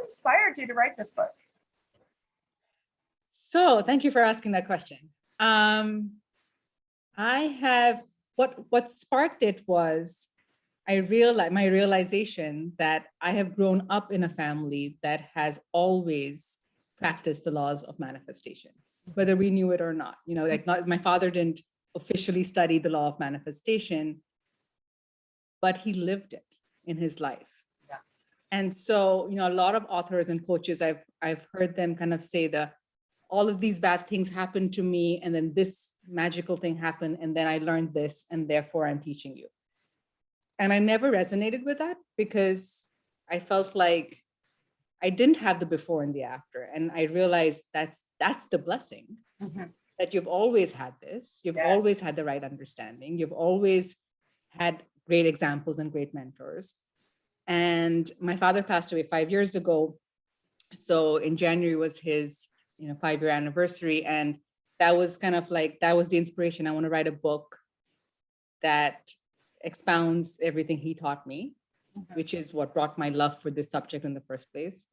inspired you to write this book? So thank you for asking that question. What sparked it was my realization that I have grown up in a family that has always practiced the laws of manifestation, whether we knew it or not. My father didn't officially study the law of manifestation, but he lived it in his life. Yeah. And so, a lot of authors and coaches, I've heard them kind of say all of these bad things happened to me, and then this magical thing happened, and then I learned this, and therefore I'm teaching you. And I never resonated with that because I felt like I didn't have the before and the after. And I realized that's the blessing, that you've always had this. You've always had the right understanding. You've always had great examples and great mentors. And my father passed away 5 years ago. So in January was his 5-year anniversary. And that was that was the inspiration. I want to write a book that expounds everything he taught me, which is what brought my love for this subject in the first place.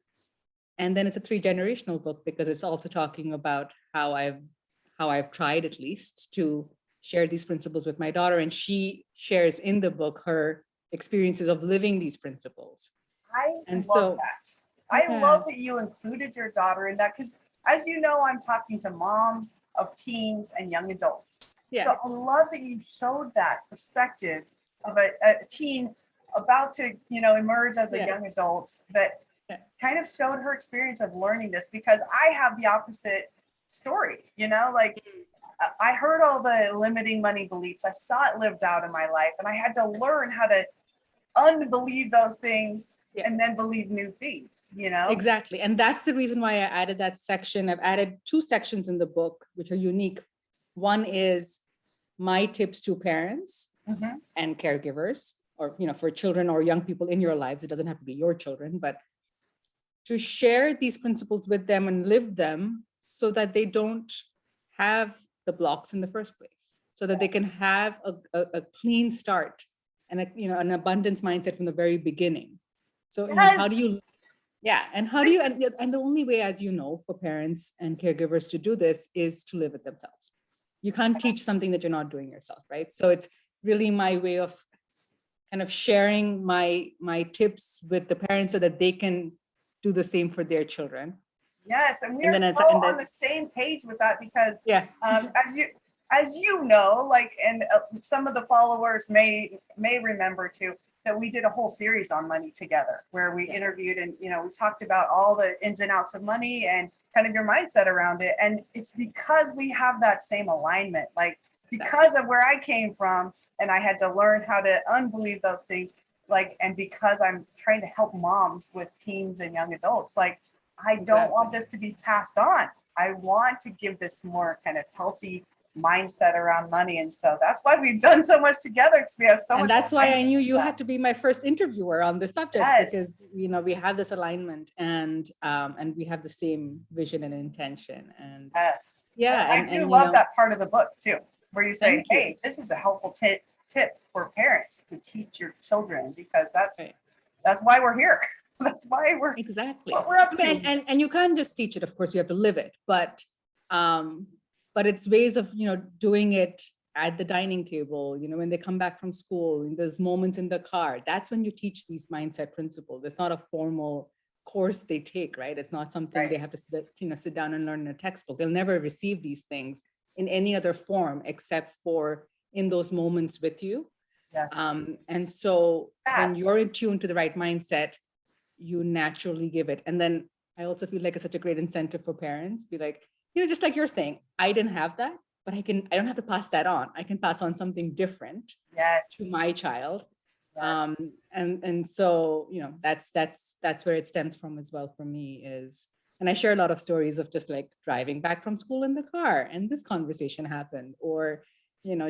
And then it's a 3-generational book because it's also talking about how I've tried, at least, to share these principles with my daughter. And she shares in the book her experiences of living these principles. I love that. I love that you included your daughter in that, because as you know, I'm talking to moms of teens and young adults. Yeah. So I love that you showed that perspective of a teen about to, emerge as a young adult, that kind of showed her experience of learning this, because I have the opposite story, I heard all the limiting money beliefs. I saw it lived out in my life, and I had to learn how to unbelieve those things and then believe new things, Exactly. And that's the reason why I added that section. I've added 2 sections in the book, which are unique. One is my tips to parents and caregivers, or, for children or young people in your lives. It doesn't have to be your children, but to share these principles with them and live them so that they don't have the blocks in the first place, so that they can have a clean start and an abundance mindset from the very beginning. So how do you, and the only way, as you know, for parents and caregivers to do this is to live it themselves. You can't teach something that you're not doing yourself, right? So it's really my way of kind of sharing my tips with the parents so that they can do the same for their children. Yes, and we're on the same page with that, because as you know, and some of the followers may remember too, that we did a whole series on money together, where we interviewed and we talked about all the ins and outs of money and kind of your mindset around it. And it's because we have that same alignment, because of where I came from, and I had to learn how to unbelieve those things, and because I'm trying to help moms with teens and young adults, I don't want this to be passed on. I want to give this more kind of healthy mindset around money. And so that's why we've done so much together, because we have so much. And that's why I knew you had to be my first interviewer on this subject, because we have this alignment, and we have the same vision and intention. And I do love that part of the book too, where you say, hey, this is a helpful tip for parents to teach your children, because that's why we're here. That's why we're what we're up to. And you can't just teach it, of course, you have to live it, but it's ways of doing it at the dining table, when they come back from school, in those moments in the car. That's when you teach these mindset principles. It's not a formal course they take, right? It's not something they have to sit down and learn in a textbook. They'll never receive these things in any other form except for in those moments with you. And so when you're in tune to the right mindset, you naturally give it. And then I also feel like it's such a great incentive for parents, be like, just like you're saying, I didn't have that, but I don't have to pass that on. I can pass on something different to my child. And so, that's where it stems from as well for me is, and I share a lot of stories of just like driving back from school in the car and this conversation happened, or,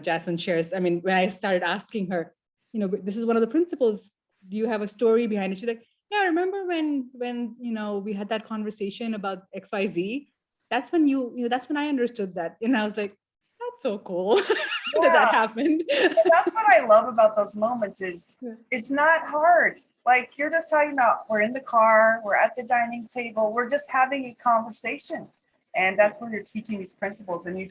Jasmine shares, when I started asking her, this is one of the principles, do you have a story behind it? She's like, yeah, remember when we had that conversation about XYZ? That's when that's when I understood that. And I was like, that's so cool that happened. That's what I love about those moments is it's not hard. Like you're just talking about, we're in the car, we're at the dining table, we're just having a conversation. And that's where you're teaching these principles. And you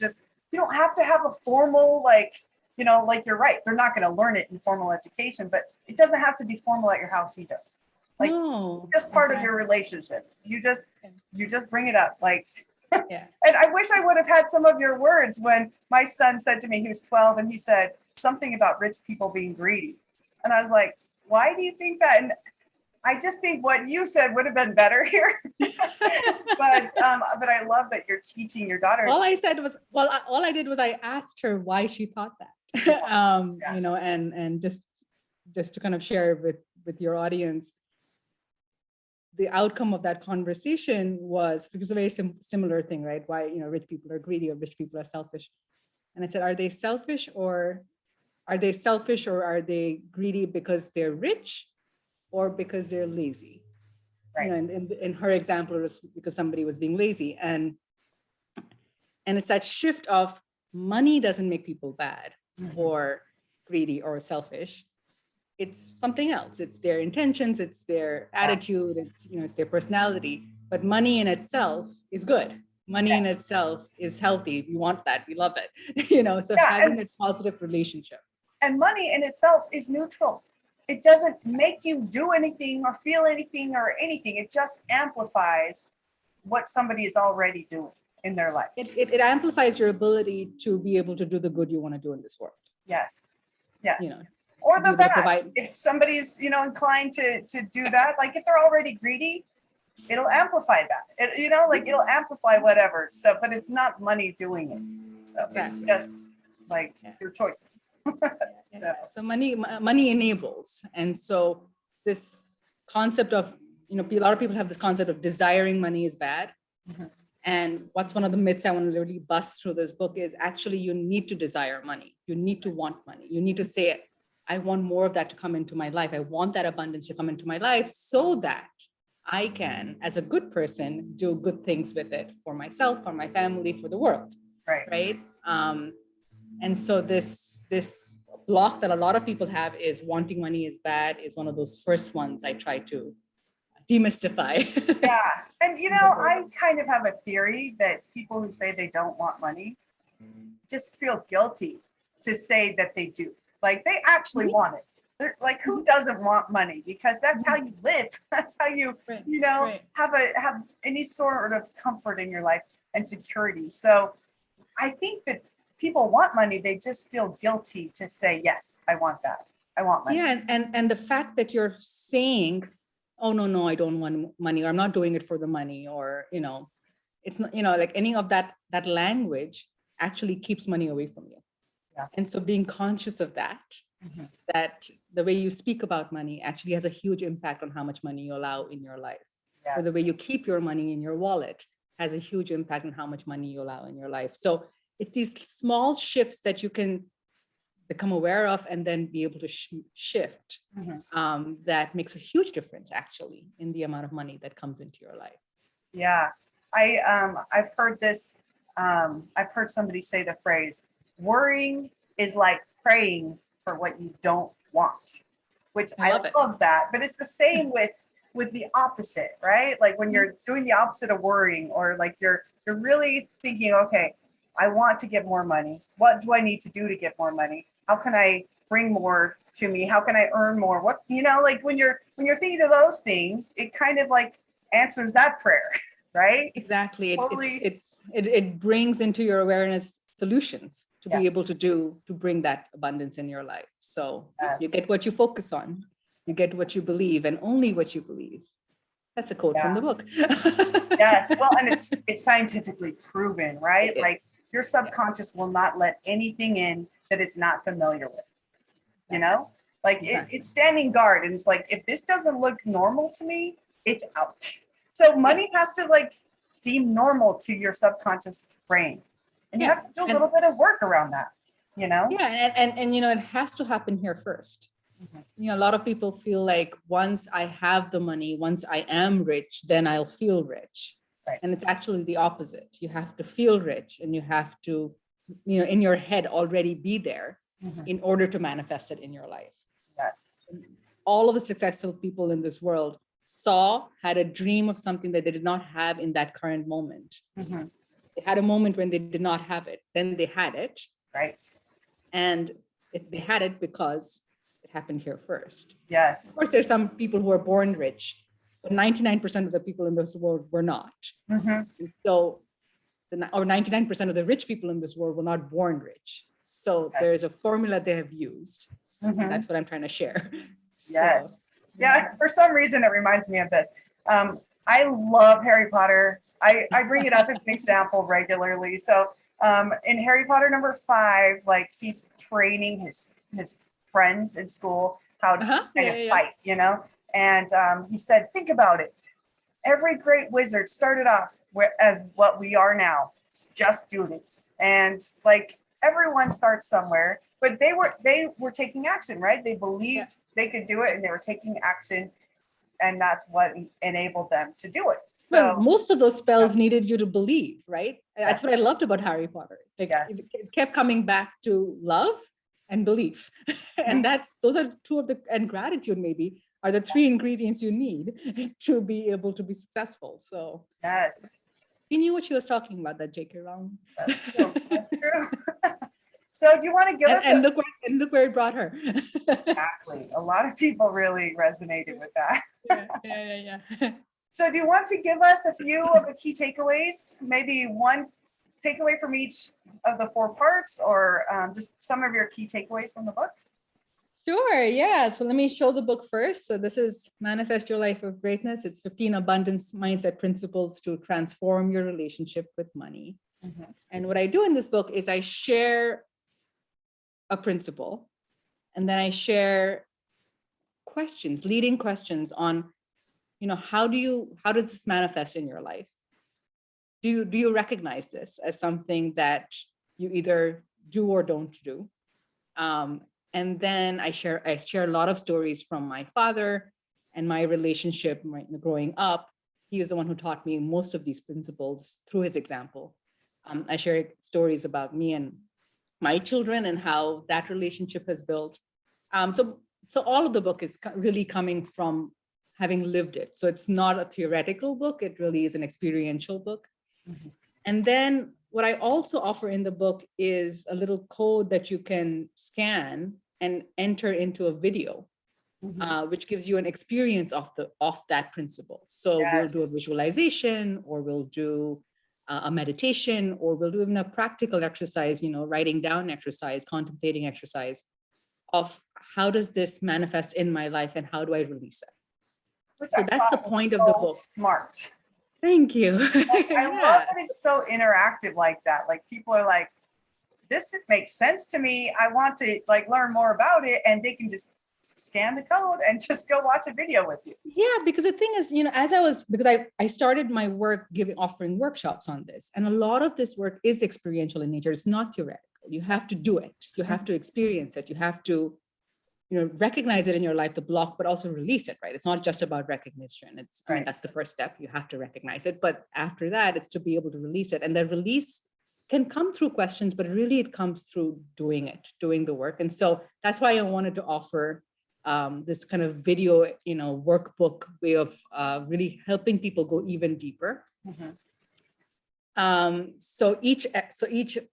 don't have to have a formal, like, like you're right. They're not going to learn it in formal education, but it doesn't have to be formal at your house either. Like just part of your relationship. You just bring it up. Like, yeah. And I wish I would have had some of your words when my son said to me, he was 12, and he said something about rich people being greedy. And I was like, why do you think that? And I just think what you said would have been better here. but I love that you're teaching your daughter. All I said was, all I did was I asked her why she thought that. And just to kind of share with your audience, the outcome of that conversation was, because a very similar thing, right? Why, rich people are greedy or rich people are selfish. And I said, are they selfish or are they greedy because they're rich or because they're lazy? Right. In her example, it was because somebody was being lazy. And it's that shift of money doesn't make people bad or greedy or selfish. It's something else. It's their intentions, it's their attitude, it's their personality. But money in itself is good. Money in itself is healthy. We want that. We love it. So having that positive relationship. And money in itself is neutral. It doesn't make you do anything or feel anything or anything. It just amplifies what somebody is already doing in their life. It amplifies your ability to be able to do the good you want to do in this world. Yes. Or the bad. If somebody's, inclined to do that, like if they're already greedy, it'll amplify that. It'll amplify whatever. So, but it's not money doing it. So exactly. It's just like your choices. So money enables. And so this concept of, a lot of people have this concept of desiring money is bad. And what's one of the myths I want to really bust through this book is actually you need to desire money. You need to want money. You need to say, I want more of that to come into my life. I want that abundance to come into my life so that I can, as a good person, do good things with it for myself, for my family, for the world. Right. And so this block that a lot of people have is wanting money is bad is one of those first ones I try to demystify. Yeah. And, I kind of have a theory that people who say they don't want money just feel guilty to say that they do. Like they actually want it. They're like, who doesn't want money? Because that's how you live. That's how you, have any sort of comfort in your life and security. So I think that people want money. They just feel guilty to say, yes, I want that. I want money. Yeah. And the fact that you're saying, oh, no, I don't want money, or I'm not doing it for the money, or, it's not, like any of that language actually keeps money away from you. Yeah. And so being conscious of that, that the way you speak about money actually has a huge impact on how much money you allow in your life. Yes. Or the way you keep your money in your wallet has a huge impact on how much money you allow in your life. So it's these small shifts that you can become aware of and then be able to shift that makes a huge difference actually in the amount of money that comes into your life. Yeah, I've heard this. I've heard somebody say the phrase, worrying is like praying for what you don't want, which I love that. But it's the same with the opposite, right? Like when you're doing the opposite of worrying, or like you're really thinking, okay, I want to get more money. What do I need to do to get more money? How can I bring more to me? How can I earn more? What, like when you're thinking of those things, it kind of like answers that prayer, right? Exactly. It brings into your awareness solutions to be able to bring that abundance in your life. So you get what you focus on, you get what you believe, and only what you believe. That's a quote from the book. Yes. Well, and it's scientifically proven, right? Like your subconscious will not let anything in that it's not familiar with, like it's standing guard. And it's like, if this doesn't look normal to me, it's out. So money has to like seem normal to your subconscious brain. And you have to do a little bit of work around that, Yeah. And it has to happen here first. A lot of people feel like once I have the money, once I am rich, then I'll feel rich. Right. And it's actually the opposite. You have to feel rich and you have to, in your head already be there in order to manifest it in your life. Yes. all of the successful people in this world had a dream of something that they did not have in that current moment. Mm-hmm. They had a moment when they did not have it, then they had it. Right. And if they had it because it happened here first. Yes. Of course, there's some people who are born rich, but 99% of the people in this world were not. Mm-hmm. And so, or 99% of the rich people in this world were not born rich. So there's a formula they have used. Mm-hmm. That's what I'm trying to share. Yes. Yeah, for some reason it reminds me of this. I love Harry Potter. I bring it up as an example regularly. So in Harry Potter number 5, like he's training his friends in school how to fight, you know? And he said, think about it. Every great wizard started off as what we are now, just students. And like everyone starts somewhere, but they were taking action, right? They believed they could do it and they were taking action. And that's what enabled them to do it. So well, most of those spells needed you to believe, right? That's what I loved about Harry Potter. Like it kept coming back to love and belief. And those are two of and gratitude maybe are the 3 ingredients you need to be able to be successful. So yes. He knew what she was talking about, that J.K. Rowling. That's true. That's true. So do you want to give us look where it brought her. Exactly. A lot of people really resonated with that. Yeah. So do you want to give us a few of the key takeaways? Maybe one takeaway from each of the 4 parts, or just some of your key takeaways from the book? Sure, yeah. So let me show the book first. So this is Manifest Your Life of Greatness. It's 15 abundance mindset principles to transform your relationship with money. Mm-hmm. And what I do in this book is I share a principle, and then I share questions, leading questions on, how does this manifest in your life? Do you recognize this as something that you either do or don't do? And then I share a lot of stories from my father and my relationship growing up. He was the one who taught me most of these principles through his example. I share stories about me and my children and how that relationship has built. So all of the book is really coming from having lived it. So it's not a theoretical book. It really is an experiential book. Mm-hmm. And then what I also offer in the book is a little code that you can scan and enter into a video, mm-hmm. Which gives you an experience of that principle. So we'll do a visualization, or we'll do a meditation, or we'll do even a practical exercise, writing down exercise, contemplating exercise of how does this manifest in my life and how do I release it? So that's the point of the book. Smart. Thank you. I love that it's so interactive like that. Like people are like, this makes sense to me. I want to learn more about it, and they can just scan the code and just go watch a video with you. Yeah, because the thing is, because I started my work offering workshops on this, and a lot of this work is experiential in nature. It's not theoretical. You have to do it. You have to experience it. You have to, recognize it in your life, the block, but also release it, right? It's not just about recognition. I mean, that's the first step. You have to recognize it. But after that, it's to be able to release it. And the release can come through questions, but really it comes through doing the work. And so that's why I wanted to offer this kind of video, workbook way of really helping people go even deeper. Mm-hmm. So each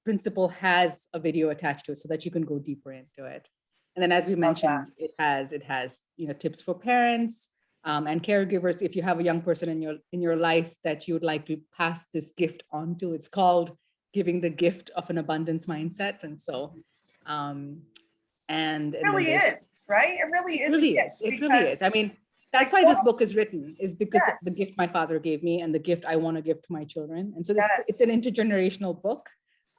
principle has a video attached to it so that you can go deeper into it. And then, as we mentioned, it has tips for parents and caregivers. If you have a young person in your life that you would like to pass this gift on to, it's called Giving the Gift of an Abundance Mindset. And so, it really is, right? It really is. It really is. I mean, that's why this book is written, is because the gift my father gave me and the gift I want to give to my children. And so it's an intergenerational book.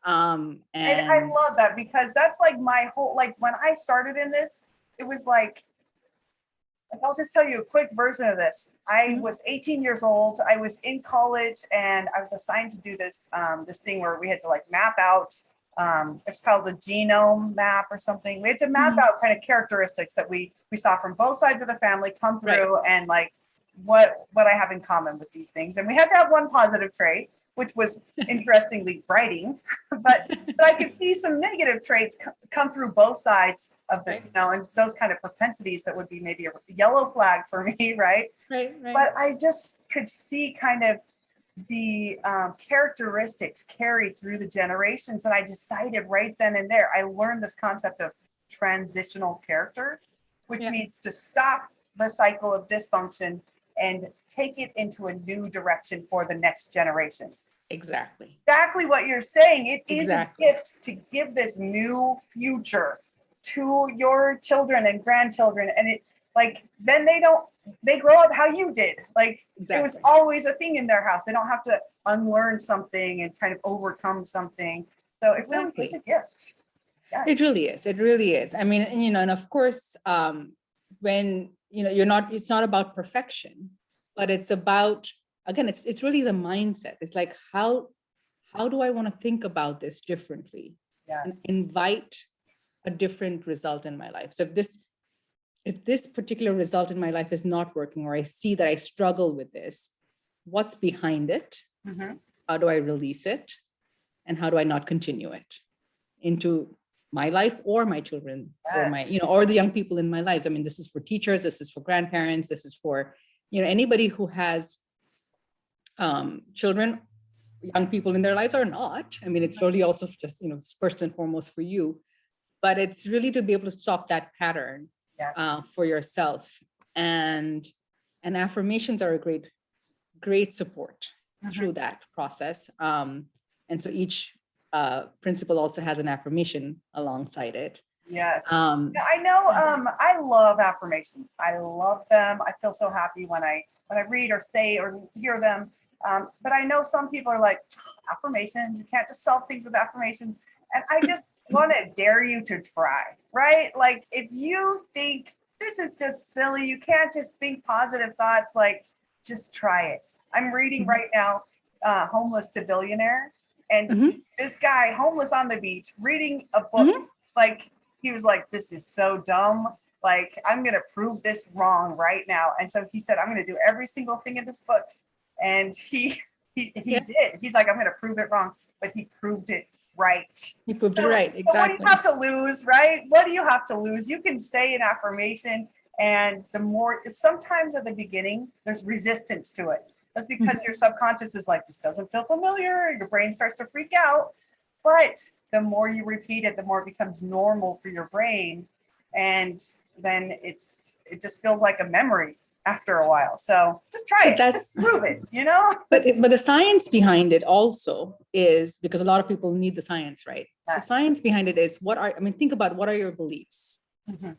And I love that, because that's my whole, when I started in this, it was I'll just tell you a quick version of this. I was 18 years old. I was in college, and I was assigned to do this this thing where we had to map out. It's called the Genome Map or something. We had to map out kind of characteristics that we saw from both sides of the family come through, and what I have in common with these things. And we had to have one positive trait. which was interestingly writing, but I could see some negative traits come through both sides of the, and those kind of propensities that would be maybe a yellow flag for me, right? Right. But I just could see kind of the characteristics carried through the generations, and I decided right then and there, I learned this concept of transitional character, which means to stop the cycle of dysfunction and take it into a new direction for the next generations. Exactly what you're saying. It is a gift to give this new future to your children and grandchildren, and it then they grow up how you did. It was always a thing in their house. They don't have to unlearn something and kind of overcome something. So it really is a gift. Yes. It really is. I mean, and of course, when it's not about perfection, but it's about, again, it's really the mindset. It's like, how do I want to think about this differently? Yes. And invite a different result in my life. So if this particular result in my life is not working, or I see that I struggle with this, what's behind it? Mm-hmm. How do I release it? And how do I not continue it into my life or my children, or or the young people in my lives? I mean, this is for teachers, this is for grandparents, this is for, anybody who has children, young people in their lives or not. I mean, it's really also just, first and foremost for you, but it's really to be able to stop that pattern for yourself. And affirmations are a great support through that process. And so each principle also has an affirmation alongside it. Yes. I know. I love affirmations. I love them. I feel so happy when I read or say or hear them. But I know some people are like, affirmations, you can't just solve things with affirmations. And I just want to dare you to try, right? Like, if you think this is just silly, you can't just think positive thoughts, just try it. I'm reading right now, Homeless to Billionaire. And this guy, homeless on the beach, reading a book, he was like, this is so dumb. I'm going to prove this wrong right now. And so he said, I'm going to do every single thing in this book. And he did. He's like, I'm going to prove it wrong. But he proved it right. He proved it right. Exactly. So what do you have to lose, right? What do you have to lose? You can say an affirmation. And sometimes at the beginning, there's resistance to it. That's because your subconscious is like, this doesn't feel familiar. Your brain starts to freak out. But the more you repeat it, the more it becomes normal for your brain. And then it just feels like a memory after a while. So just try it. Just prove it, But the science behind it also is, because a lot of people need the science, right? Yes. The science behind it is think about, what are your beliefs? Mm-hmm.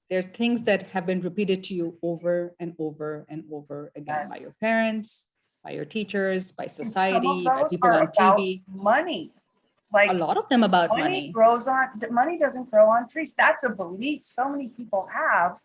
There are things that have been repeated to you over and over and over again by your parents, by your teachers, by society, by people on TV. Money. A lot of them about money. Money doesn't grow on trees. That's a belief so many people have.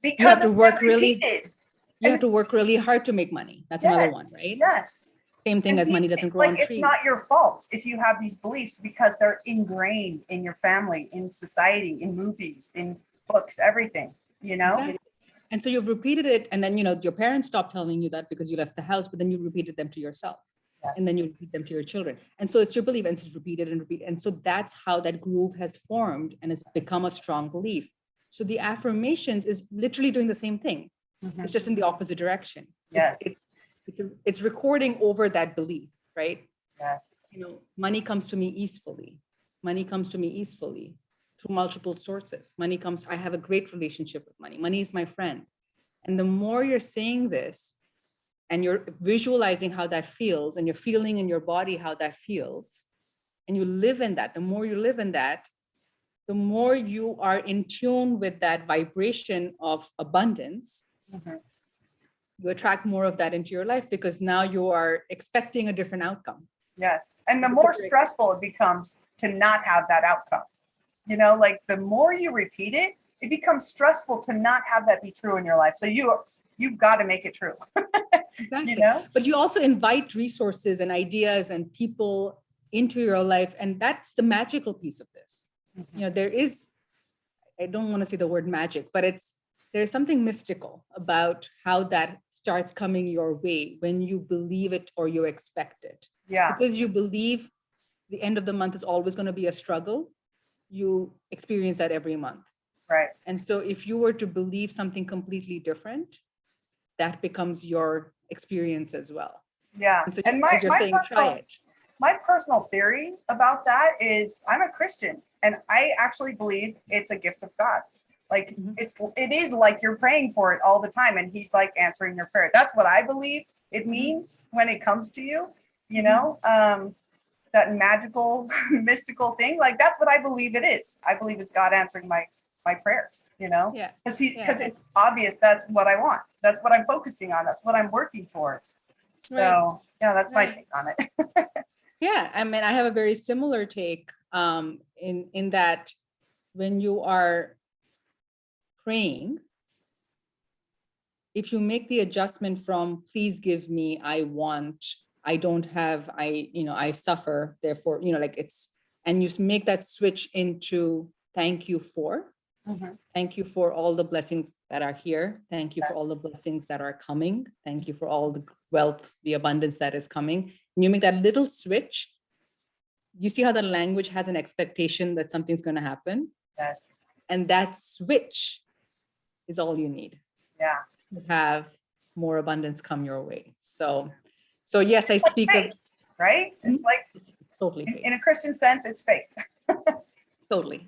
Because you have to work really hard to make money. That's another one, right? Yes. Same thing as money doesn't grow on trees. It's not your fault if you have these beliefs, because they're ingrained in your family, in society, in movies, in books, everything, Exactly. And so you've repeated it, and then your parents stopped telling you that because you left the house, but then you repeated them to yourself. Yes. And then you repeat them to your children. And so it's your belief, and it's repeated and repeated. And so that's how that groove has formed, and it's become a strong belief. So the affirmations is literally doing the same thing. Mm-hmm. It's just in the opposite direction. Yes. It's recording over that belief, right? Yes. Money comes to me easily. Money comes to me easily through multiple sources. I have a great relationship with money. Money is my friend. And the more you're saying this, and you're visualizing how that feels, and you're feeling in your body how that feels, and you live in that, the more you live in that, the more you are in tune with that vibration of abundance. Mm-hmm. You attract more of that into your life, because now you are expecting a different outcome. Yes. And the more stressful it becomes to not have that outcome. The more you repeat it, it becomes stressful to not have that be true in your life. So you've got to make it true. Exactly. But you also invite resources and ideas and people into your life. And that's the magical piece of this. Mm-hmm. There is, I don't want to say the word magic, but there's something mystical about how that starts coming your way when you believe it or you expect it. Yeah. Because you believe the end of the month is always going to be a struggle, you experience that every month. Right. And so if you were to believe something completely different, that becomes your experience as well. Yeah. And so and as you're saying, try it. My personal theory about that is I'm a Christian and I actually believe it's a gift of God. Like it is like you're praying for it all the time and he's like answering your prayer. That's what I believe it means when it comes to you, you know, that magical, mystical thing. Like that's what I believe it is. I believe it's God answering my prayers, you know, because it's obvious that's what I want. That's what I'm focusing on. That's what I'm working toward. So yeah, that's my take on it. Yeah, I mean, I have a very similar take in that when you are praying, if you make the adjustment from please give me, I want, I don't have, I suffer, therefore, like it's, and you make that switch into thank you for, thank you for all the blessings that are here. Thank you for all the blessings that are coming. Thank you for all the wealth, the abundance that is coming. And you make that little switch. You see how the language has an expectation that something's going to happen. Yes. And that switch is all you need. Yeah. To have more abundance come your way. So yes, I speak faith, of, right? It's like it's totally faith. In a Christian sense, it's faith. Totally.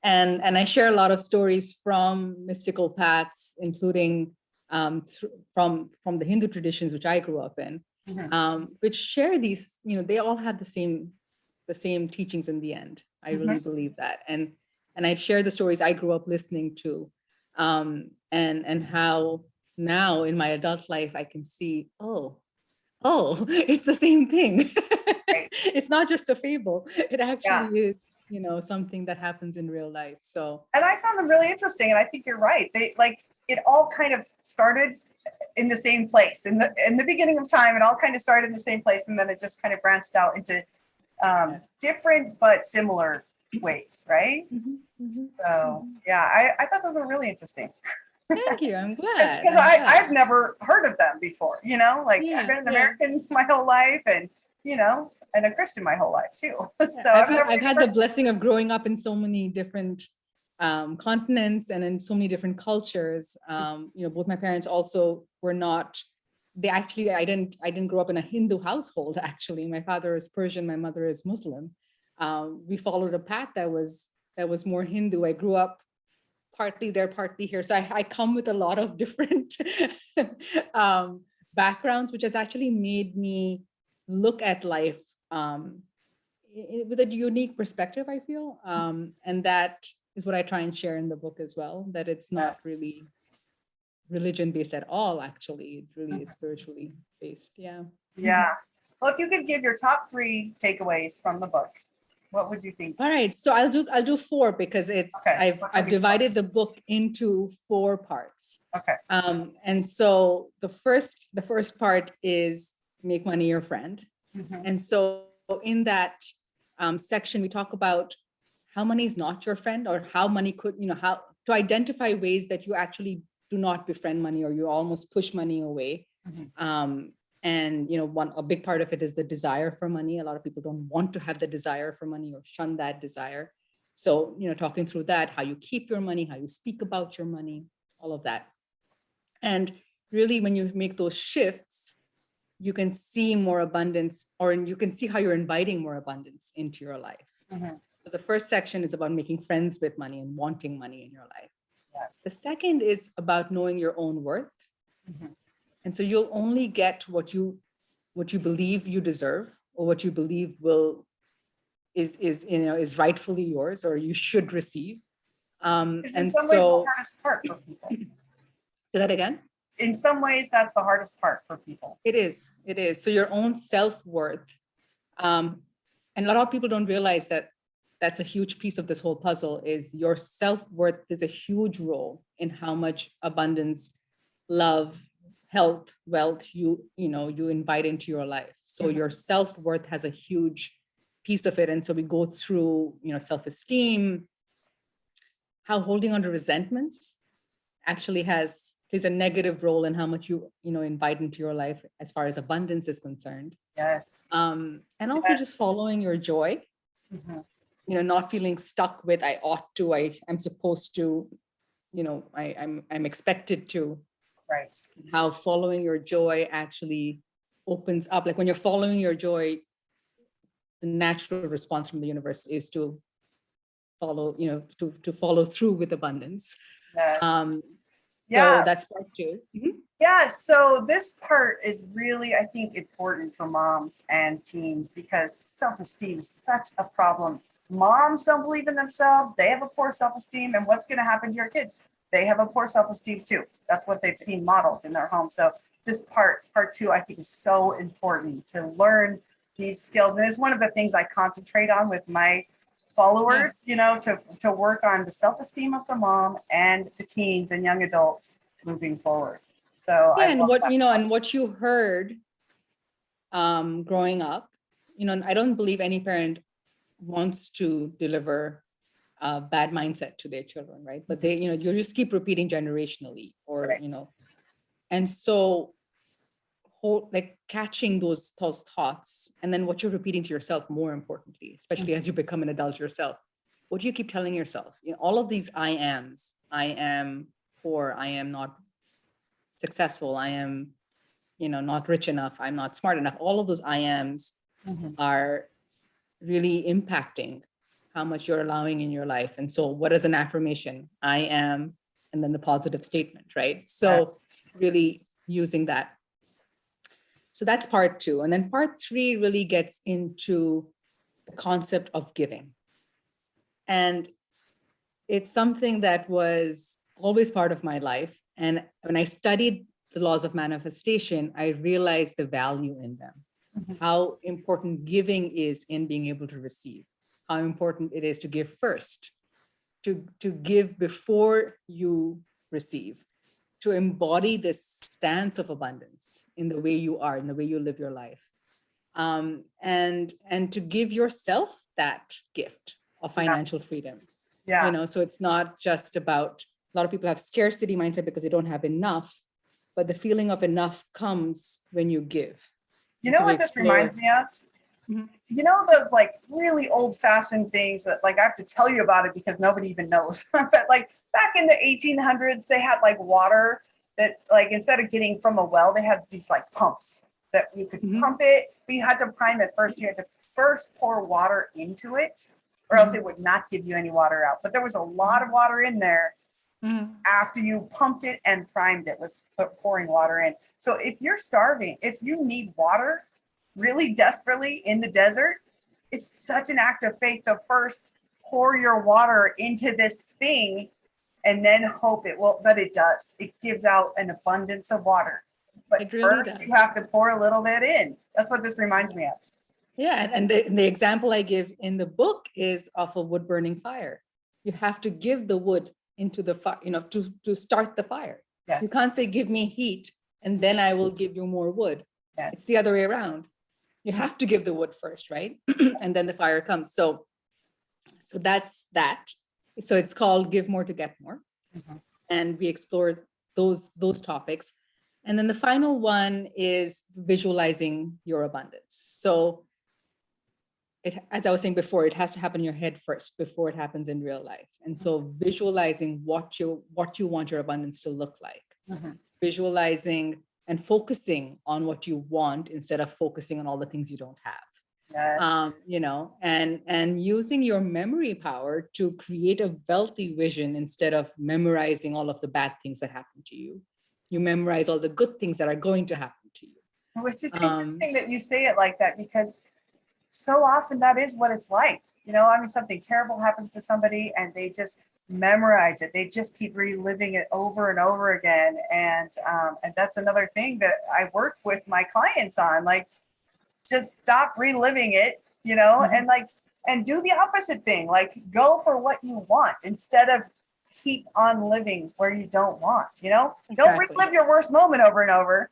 And I share a lot of stories from mystical paths, including from the Hindu traditions, which I grew up in, which share these, they all have the same teachings in the end. I really believe that. And I share the stories I grew up listening to, and how now in my adult life, I can see, oh, it's the same thing. It's not just a fable. It actually is, something that happens in real life. So, and I found them really interesting. And I think you're right. They it all kind of started in the same place in the beginning of time. It all kind of started in the same place. And then it just kind of branched out into different, but similar ways. Right. So yeah, I thought those were really interesting. Thank you. I'm glad. Because I've never heard of them before, I've been an American my whole life and, and a Christian my whole life too. So I've had the blessing of growing up in so many different continents and in so many different cultures. Both my parents also were not, I didn't grow up in a Hindu household, actually. My father is Persian, my mother is Muslim. We followed a path that was more Hindu. I grew up partly there, partly here. So I come with a lot of different backgrounds, which has actually made me look at life with a unique perspective, I feel. And that is what I try and share in the book as well, that it's not really religion based at all, actually. It really is spiritually based. Yeah. Yeah. Well, if you could give your top 3 takeaways from the book, what would you think? All right, so I'll do 4 because it's I've divided the book into 4 parts. Okay. And so the first part is make money your friend. And so in that section, we talk about how money is not your friend, or how money could, how to identify ways that you actually do not befriend money, or you almost push money away. And a big part of it is the desire for money. A lot of people don't want to have the desire for money or shun that desire. So, talking through that, how you keep your money, how you speak about your money, all of that. And really, when you make those shifts, you can see more abundance, or you can see how you're inviting more abundance into your life. So the first section is about making friends with money and wanting money in your life. Yes. The second is about knowing your own worth. And so you'll only get what you believe you deserve, or what you believe is rightfully yours, or you should receive. It's in some ways the hardest part for people. Say that again? In some ways, that's the hardest part for people. It is. So your own self-worth. And a lot of people don't realize that that's a huge piece of this whole puzzle, is your self-worth is a huge role in how much abundance, love, health, wealth you invite into your life. So your self-worth has a huge piece of it. And so we go through, self-esteem, how holding on to resentments actually plays a negative role in how much you invite into your life as far as abundance is concerned. Yes. And also just following your joy, not feeling stuck with I ought to, I'm supposed to, I'm expected to. Right. How following your joy actually opens up. Like when you're following your joy, the natural response from the universe is to follow, to follow through with abundance. Yes. So that's part 2. Yeah, so this part is really, I think, important for moms and teens because self-esteem is such a problem. Moms don't believe in themselves. They have a poor self-esteem. And what's going to happen to your kids? They have a poor self-esteem too. That's what they've seen modeled in their home. So this part 2, I think is so important to learn these skills. And it's one of the things I concentrate on with my followers, to work on the self-esteem of the mom and the teens and young adults moving forward. So yeah, and what you heard growing up, I don't believe any parent wants to deliver a bad mindset to their children, right? But they, you just keep repeating generationally, or right. And so like catching those thoughts, and then what you're repeating to yourself, more importantly, especially as you become an adult yourself, what do you keep telling yourself? All of these I am poor, I am not successful, I am, not rich enough, I'm not smart enough. All of those I ams are really impacting how much you're allowing in your life. And so what is an affirmation? I am, and then the positive statement, right? So really using that. So that's part 2. And then part 3 really gets into the concept of giving. And it's something that was always part of my life. And when I studied the laws of manifestation, I realized the value in them, how important giving is in being able to receive, how important it is to give first, to give before you receive, to embody this stance of abundance in the way you are, in the way you live your life, and to give yourself that gift of financial freedom. Yeah. So it's not just about, a lot of people have scarcity mindset because they don't have enough, but the feeling of enough comes when you give. You know what this reminds me of? Those like really old-fashioned things that like I have to tell you about it because nobody even knows. But like back in the 1800s, they had like water that like instead of getting from a well, they had these like pumps that you could pump it, but you had to prime it first. You had to first pour water into it, or else it would not give you any water out. But there was a lot of water in there after you pumped it and primed it with pouring water in. So if you're starving, if you need water really desperately in the desert, it's such an act of faith to first pour your water into this thing and then hope it will, but it does. It gives out an abundance of water. But it really first does. You have to pour a little bit in. That's what this reminds me of. Yeah, and the example I give in the book is of a wood burning fire. You have to give the wood into the fire, to start the fire. Yes. You can't say, give me heat, and then I will give you more wood. Yes. It's the other way around. You have to give the wood first, right? And then the fire comes. So that's that. So it's called Give More to Get More. And we explored those topics. And then the final one is visualizing your abundance. So as I was saying before, it has to happen in your head first before it happens in real life. And so visualizing what you want your abundance to look like, visualizing and focusing on what you want instead of focusing on all the things you don't have. Yes. And using your memory power to create a wealthy vision instead of memorizing all of the bad things that happen to you. You memorize all the good things that are going to happen to you. Which is interesting that you say it like that, because so often that is what it's like. Something terrible happens to somebody and they just memorize it. They just keep reliving it over and over again. And that's another thing that I work with my clients on, like, just stop reliving it, and do the opposite thing, like go for what you want instead of keep on living where you don't want, Exactly. Don't relive your worst moment over and over.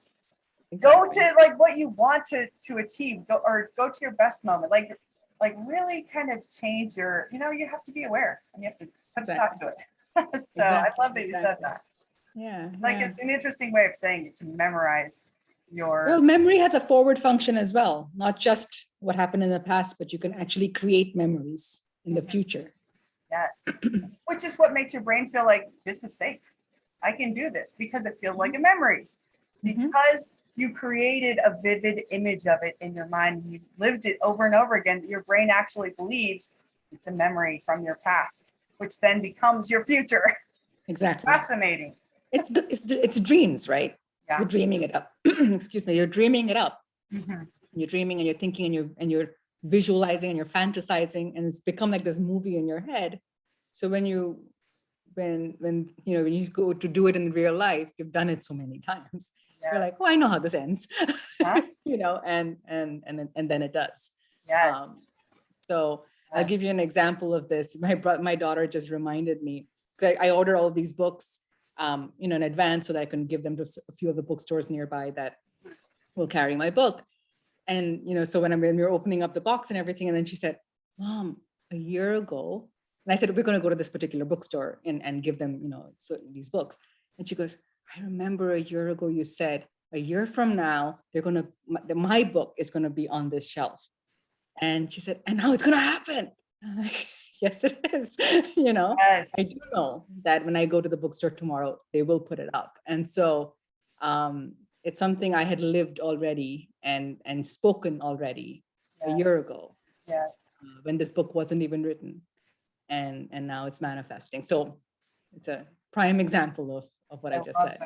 Exactly. Go to like what you want to achieve, go to your best moment, like really kind of change your, you have to be aware and you have to put a stop to it. So I love that you said that. Yeah. Like it's an interesting way of saying it, to memorize your. Well, memory has a forward function as well, not just what happened in the past, but you can actually create memories in the future. Yes, which is what makes your brain feel like this is safe. I can do this because it feels like a memory. Because you created a vivid image of it in your mind, you lived it over and over again, your brain actually believes it's a memory from your past, which then becomes your future. Exactly. Fascinating. It's dreams, right? Yeah. You're dreaming it up. Excuse me. You're dreaming it up. Mm-hmm. You're dreaming and you're thinking and you're visualizing and you're fantasizing, and it's become like this movie in your head. So when you go to do it in real life, you've done it so many times. Yes. You're like, oh, I know how this ends. Huh? And then it does. Yes. So I'll give you an example of this. My daughter just reminded me, because I ordered all of these books in advance so that I can give them to a few of the bookstores nearby that will carry my book. And so when we were opening up the box and everything, and then she said, Mom, a year ago, and I said, we're going to go to this particular bookstore and give them these books. And she goes, I remember a year ago you said, a year from now, my book is going to be on this shelf. And she said, and now it's going to happen. I'm like, yes, it is. Yes. I do know that when I go to the bookstore tomorrow, they will put it up. And so it's something I had lived already and spoken already a year ago. Yes. When this book wasn't even written, and now it's manifesting. So it's a prime example of what I just said.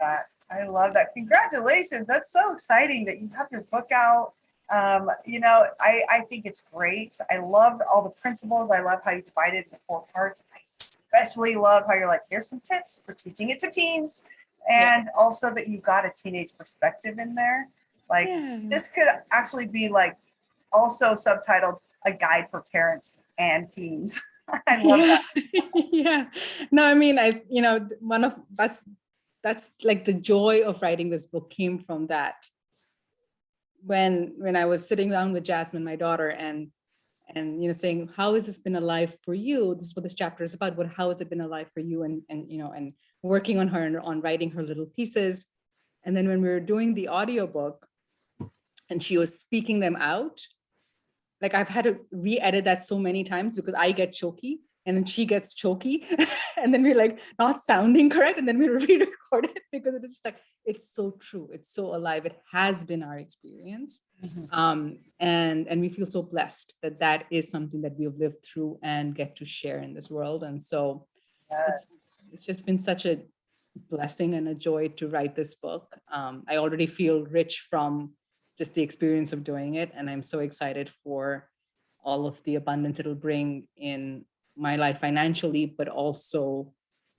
I love that. Congratulations. That's so exciting that you have your book out. I think it's great. I love all the principles. I love how you divided it into 4 parts. I especially love how you're like, here's some tips for teaching it to teens. And also that you got a teenage perspective in there. Like this could actually be like also subtitled A Guide for Parents and Teens. I love that. Yeah. No, I mean, that's like the joy of writing this book came from that. When I was sitting down with Jasmine, my daughter, and saying, how has this been alive for you? This is what this chapter is about. How has it been alive for you? And working on her and on writing her little pieces. And then when we were doing the audiobook and she was speaking them out, like I've had to re-edit that so many times because I get choky and then she gets choky and then we're like not sounding correct. And then we re-record it because it's just like, it's so true. It's so alive. It has been our experience. Mm-hmm. And we feel so blessed that is something that we've lived through and get to share in this world. And so it's just been such a blessing and a joy to write this book. I already feel rich from just the experience of doing it. And I'm so excited for all of the abundance it'll bring in my life financially, but also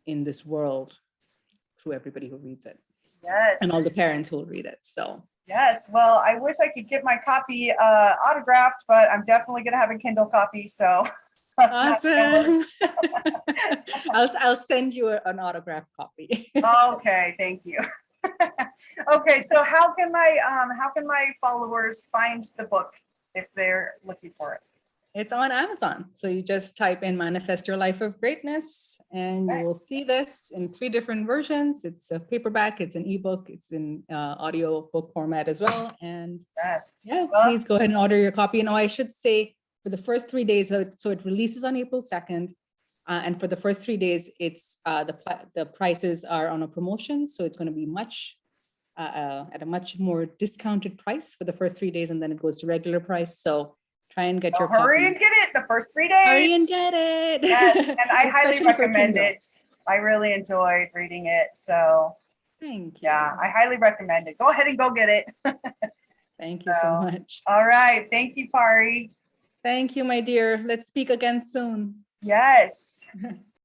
in this world through everybody who reads it. Yes. And all the parents who will read it. So. Yes. Well, I wish I could get my copy autographed, but I'm definitely going to have a Kindle copy. So. Awesome. I'll send you an autographed copy. Okay. Thank you. Okay, so how can my followers find the book if they're looking for it? It's on Amazon. So you just type in Manifest Your Life of Greatness and you will see this in 3 different versions. It's a paperback, it's an ebook, it's in audio book format as well. And please go ahead and order your copy. And I should say for the first 3 days, so it releases on April 2nd. And for the first 3 days, it's the prices are on a promotion. So it's going to be at a much more discounted price for the first 3 days. And then it goes to regular price. So try and get your hurry copies. And get it the first 3 days. Hurry and get it. Yes, and I highly recommend it. I really enjoyed reading it. So thank you. Yeah, I highly recommend it. Go ahead and go get it. Thank you so much. All right. Thank you, Pari. Thank you, my dear. Let's speak again soon. Yes.